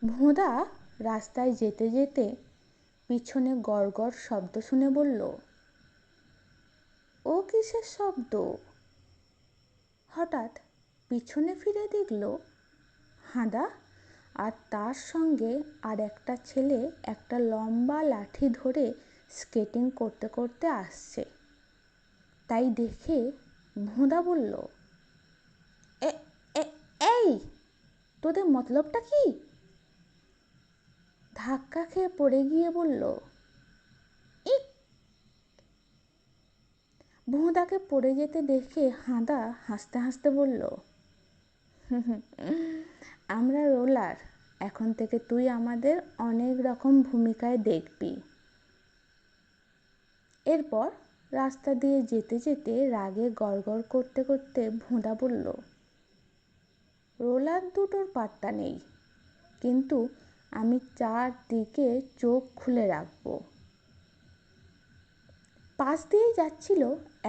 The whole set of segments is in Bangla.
ভোঁদা রাস্তায় যেতে যেতে পিছনে গড়গড় শব্দ শুনে বলল, ও কিসের শব্দ? হঠাৎ পিছনে ফিরে দেখল হাঁদা আর তার সঙ্গে আর একটা ছেলে একটা লম্বা লাঠি ধরে স্কেটিং করতে করতে আসছে। তাই দেখে ভোঁদা বলল, এই তোদের মতলবটা কি? ধাক্কা খেয়ে পড়ে গিয়ে বলল, ইক। ভোঁদাকে পড়ে যেতে দেখে হাঁদা হাসতে হাসতে বলল, আমরা রোলার, এখন থেকে তুই আমাদের অনেক রকম ভূমিকায় দেখবি। এরপর রাস্তা দিয়ে যেতে যেতে রাগে গড়গড় করতে করতে ভোঁদা বলল, রোলার দুটোর পাত্তা নেই, কিন্তু আমি চারদিকে চোখ খুলে রাখবো। পাশ দিয়ে যাচ্ছিল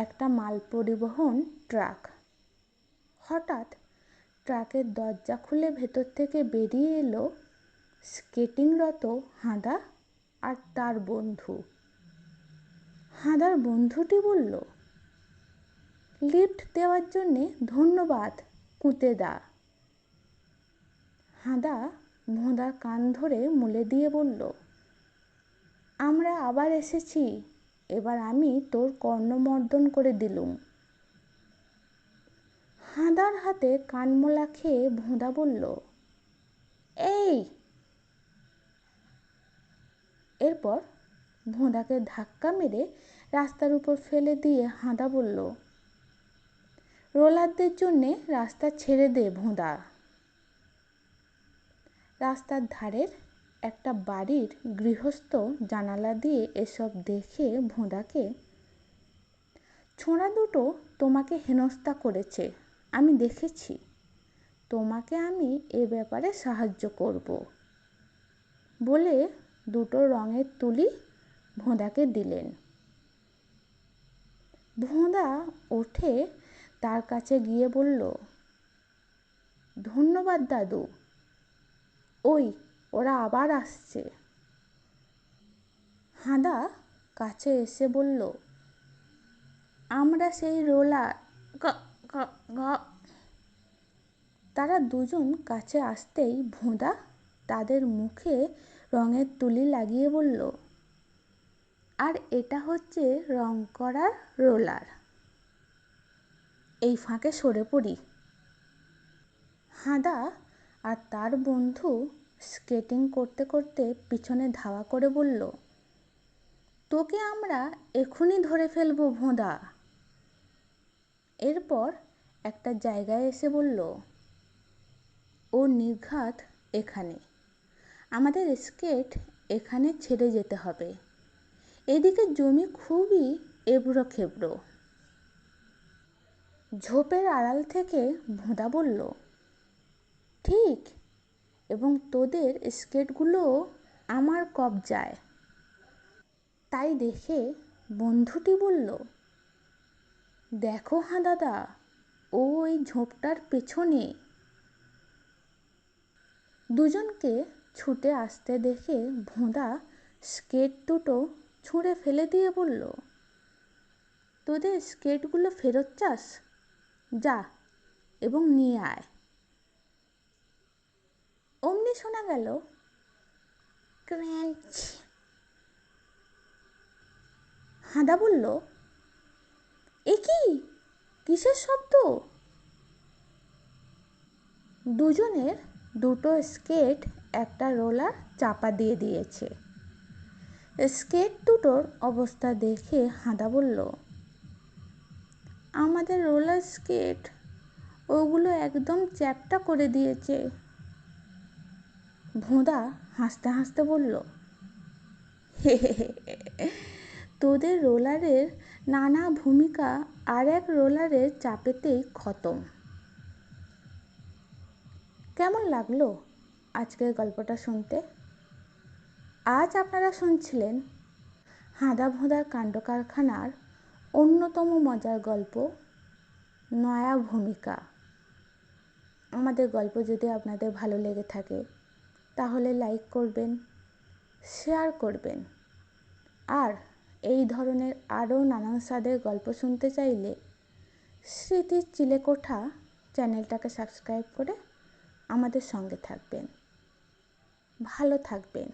একটা মাল পরিবহন ট্রাক। হঠাৎ ট্রাকের দরজা খুলে ভেতর থেকে বেরিয়ে এলো স্কেটিংরত হাঁদা আর তার বন্ধু। হাঁদার বন্ধুটি বলল, লিফট দেওয়ার জন্যে ধন্যবাদ কুঁতেদা। হাঁদা ভোঁদার কান ধরে মুলে দিয়ে বলল, আমরা আবার এসেছি, এবার আমি তোর কর্ণমর্দন করে দিলুম। হাঁদার হাতে কানমোলা খেয়ে ভোঁদা বলল, এই। এরপর ভোঁদাকে ধাক্কা মেরে রাস্তার উপর ফেলে দিয়ে হাঁদা বলল, রোলারদের জন্যে রাস্তা ছেড়ে দে ভোঁদা। রাস্তার ধারের একটা বাড়ির গৃহস্থ জানালা দিয়ে এসব দেখে ভোঁদাকে, ছোঁড়া দুটো তোমাকে হেনস্থা করেছে, আমি দেখেছি, তোমাকে আমি এ ব্যাপারে সাহায্য করব বলে দুটো রঙের তুলি ভোঁদাকে দিলেন। ভোঁদা ওঠে তার কাছে গিয়ে বলল, ধন্যবাদ দাদু, ওই ওরা আবার আসছে। হাঁদা কাছে এসে বলল, আমরা সেই রোলার। তারা দুজন কাছে আসতেই ভোঁদা তাদের মুখে রঙের তুলি লাগিয়ে বলল, আর এটা হচ্ছে রং করার রোলার, এই ফাঁকে সরে পড়ি। হাঁদা আর তার বন্ধু স্কেটিং করতে করতে পিছনে ধাওয়া করে বলল, তোকে আমরা এখনই ধরে ফেলবো ভোঁদা। এরপর একটা জায়গায় এসে বলল, ও নির্ঘাত এখানে, আমাদের স্কেট এখানে ছেড়ে যেতে হবে, এদিকে জমি খুবই এবড়ো খেবড়ো। ঝোপের আড়াল থেকে ভোঁদা বলল, ঠিক, এবং তোদের স্কেটগুলোও আমার কবজায়। তাই দেখে বন্ধুটি বলল, দেখো হাঁদাদা, ও ওই ঝোপটার পেছনে। দুজনকে ছুটে আসতে দেখে ভোঁদা স্কেট দুটো ছুঁড়ে ফেলে দিয়ে বলল, তোদের স্কেটগুলো ফেরত চাস, যা এবং নিয়ে আয়। অমনি শোনা গেল ক্র্যাঞ্চ। হাঁদা বলল, এ কি, কিসের শব্দ? দুজনের দুটো স্কেট একটা রোলার চাপা দিয়ে দিয়েছে। স্কেট দুটোর অবস্থা দেখে হাঁদা বলল, আমাদের রোলার স্কেট, ওগুলো একদম চ্যাপ্টা করে দিয়েছে। ভোঁদা হাসতে হাসতে বলল, তোদের রোলারের নানা ভূমিকা আর এক রোলারের চাপেতেই খতম। কেমন লাগলো আজকের গল্পটা শুনতে? আজ আপনারা শুনছিলেন হাঁদা ভোঁদার কাণ্ড কারখানার অন্যতম মজার গল্প, নয়া ভূমিকা। আমাদের গল্প যদি আপনাদের ভালো লেগে থাকে তাহলে লাইক করবেন, শেয়ার করবেন। আর এই ধরনের আরও নানান স্বাদের গল্প শুনতে চাইলে স্মৃতির চিলেকোঠা চ্যানেলটাকে সাবস্ক্রাইব করে আমাদের সঙ্গে থাকবেন। ভালো থাকবেন।